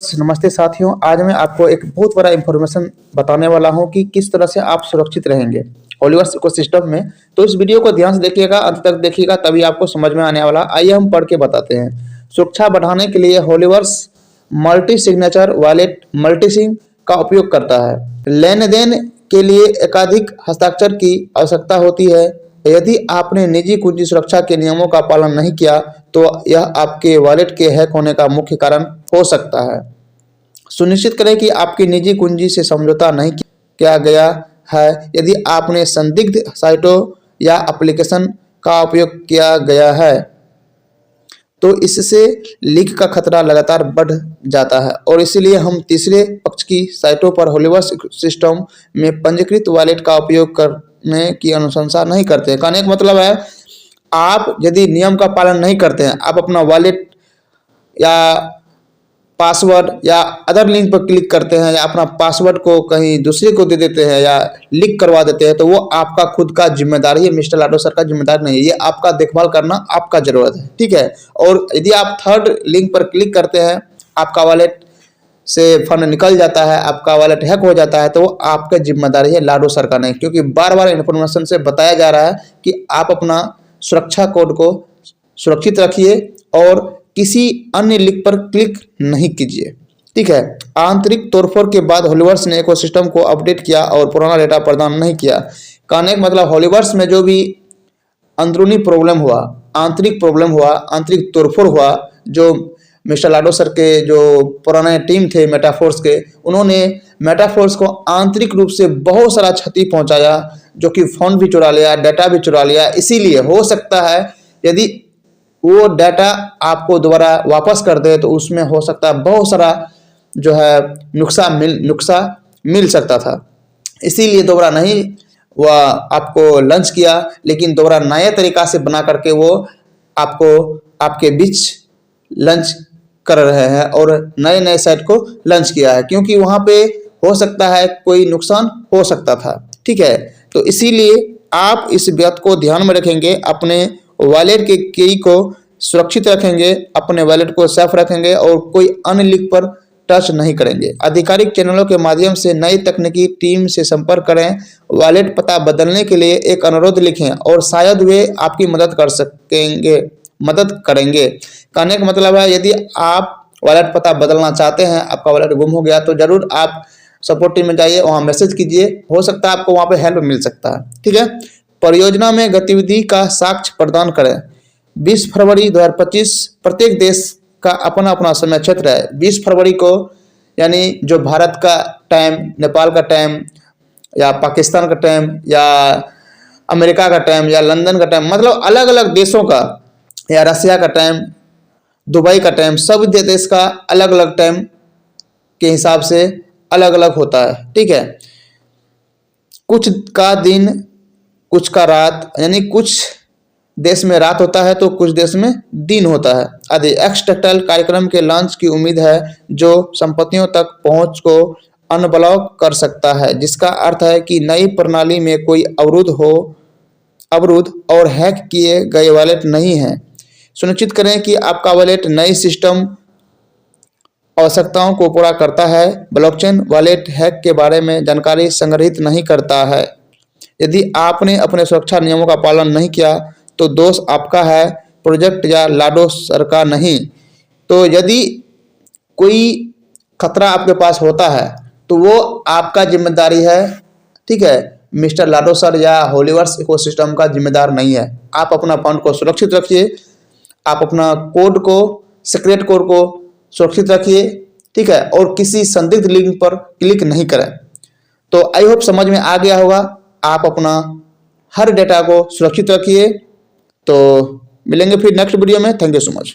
नमस्ते साथियों, आज मैं आपको एक बहुत बड़ा इंफॉर्मेशन बताने वाला हूं कि किस तरह से आप सुरक्षित रहेंगे हॉलीवर्स इकोसिस्टम में। तो इस वीडियो को ध्यान से देखिएगा, अंत तक देखिएगा, तभी आपको समझ में आने वाला। आइए हम पढ़ के बताते हैं। सुरक्षा बढ़ाने के लिए हॉलीवर्स मल्टी सिग्नेचर वॉलेट मल्टीसिग का उपयोग करता है। लेन देन के लिए एकाधिक हस्ताक्षर की आवश्यकता होती है। यदि आपने निजी कुंजी सुरक्षा के नियमों का पालन नहीं किया तो यह आपके वॉलेट के हैक होने का मुख्य कारण हो सकता है। सुनिश्चित करें कि आपकी निजी कुंजी से समझौता नहीं किया गया है। यदि आपने संदिग्ध साइटों या एप्लीकेशन का उपयोग किया गया है तो इससे लीक का खतरा लगातार बढ़ जाता है, और इसीलिए हम तीसरे पक्ष की साइटों पर हॉलीवर्स सिस्टम में पंजीकृत वॉलेट का उपयोग करने की अनुशंसा नहीं करते। कहने का मतलब है, आप यदि नियम का पालन नहीं करते हैं, आप अपना वॉलेट या पासवर्ड या अदर लिंक पर क्लिक करते हैं या अपना पासवर्ड को कहीं दूसरे को दे देते हैं या लीक करवा देते हैं, तो वो आपका खुद का जिम्मेदारी है, मिस्टर लाडो सर का जिम्मेदारी नहीं है। ये आपका देखभाल करना आपका जरूरत है, ठीक है। और यदि आप थर्ड लिंक पर क्लिक करते हैं, आपका वॉलेट से फंड निकल जाता है, आपका वॉलेट हैक हो जाता है, तो वो आपका जिम्मेदारी है, लाडो सर का नहीं। क्योंकि बार बार इन्फॉर्मेशन से बताया जा रहा है कि आप अपना सुरक्षा कोड को सुरक्षित रखिए और किसी अन्य लिंक पर क्लिक नहीं कीजिए, ठीक है। आंतरिक तोड़फोड़ के बाद हॉलीवर्स ने इकोसिस्टम को अपडेट किया और पुराना डेटा प्रदान नहीं किया। कहने का मतलब, हॉलीवर्स में जो भी अंदरूनी प्रॉब्लम हुआ, आंतरिक प्रॉब्लम हुआ, आंतरिक तोड़फोड़ हुआ, जो मिस्टर लाडो सर के जो पुराने टीम थे मेटाफोर्स के, उन्होंने मेटाफोर्स को आंतरिक रूप से बहुत सारा क्षति पहुंचाया, जो कि फंड भी चुरा लिया, डाटा भी चुरा लिया। इसीलिए हो सकता है यदि वो डाटा आपको दोबारा वापस कर दे तो उसमें हो सकता है बहुत सारा जो है नुकसान मिल सकता था। इसीलिए दोबारा नहीं वह आपको लॉन्च किया, लेकिन दोबारा नए तरीका से बना करके वो आपको आपके बीच लॉन्च कर रहे हैं और नए नए साइट को लॉन्च किया है, क्योंकि वहाँ पे हो सकता है कोई नुकसान हो सकता था, ठीक है। तो इसीलिए आप इस बात को ध्यान में रखेंगे, अपने वॉलेट के की को सुरक्षित रखेंगे, अपने वॉलेट को सेफ रखेंगे और कोई अन्य लिंक पर टच नहीं करेंगे। आधिकारिक चैनलों के माध्यम से नई तकनीकी टीम से संपर्क करें। वॉलेट पता बदलने के लिए एक अनुरोध लिखें और शायद वे आपकी मदद करेंगे। कहने का मतलब है, यदि आप वॉलेट पता बदलना चाहते हैं, आपका वॉलेट गुम हो गया, तो जरूर आप सपोर्ट टीम में जाइए, वहाँ मैसेज कीजिए, हो सकता है आपको वहाँ पे हेल्प मिल सकता है, ठीक है। परियोजना में गतिविधि का साक्ष्य प्रदान करें। 20 फरवरी 2025 प्रत्येक देश का अपना अपना समय क्षेत्र है। 20 फरवरी को यानी जो भारत का टाइम, नेपाल का टाइम या पाकिस्तान का टाइम या अमेरिका का टाइम या लंदन का टाइम, मतलब अलग अलग देशों का, या रसिया का टाइम, दुबई का टाइम, सब देश का अलग अलग टाइम के हिसाब से अलग अलग होता है, ठीक है। कुछ का दिन, कुछ का रात, यानी कुछ देश में रात होता है तो कुछ देश में दिन होता है आदि। एक्सटेक्टाइल कार्यक्रम के लॉन्च की उम्मीद है, जो संपत्तियों तक पहुंच को अनब्लॉक कर सकता है, जिसका अर्थ है कि नई प्रणाली में कोई अवरुद्ध और हैक किए गए वॉलेट नहीं है। सुनिश्चित करें कि आपका वॉलेट नई सिस्टम आवश्यकताओं को पूरा करता है। ब्लॉकचेन वॉलेट हैक के बारे में जानकारी संग्रहित नहीं करता है। यदि आपने अपने सुरक्षा नियमों का पालन नहीं किया तो दोष आपका है, प्रोजेक्ट या लाडो सर का नहीं। तो यदि कोई खतरा आपके पास होता है तो वो आपका जिम्मेदारी है, ठीक है। मिस्टर लाडो सर या हॉलीवर्स इकोसिस्टम का जिम्मेदार नहीं है। आप अपना फंड को सुरक्षित रखिए, आप अपना कोड को, सीक्रेट कोड को सुरक्षित रखिए, ठीक है, और किसी संदिग्ध लिंक पर क्लिक नहीं करें। तो आई होप समझ में आ गया होगा। आप अपना हर डेटा को सुरक्षित रखिए। तो मिलेंगे फिर नेक्स्ट वीडियो में। Thank you so much.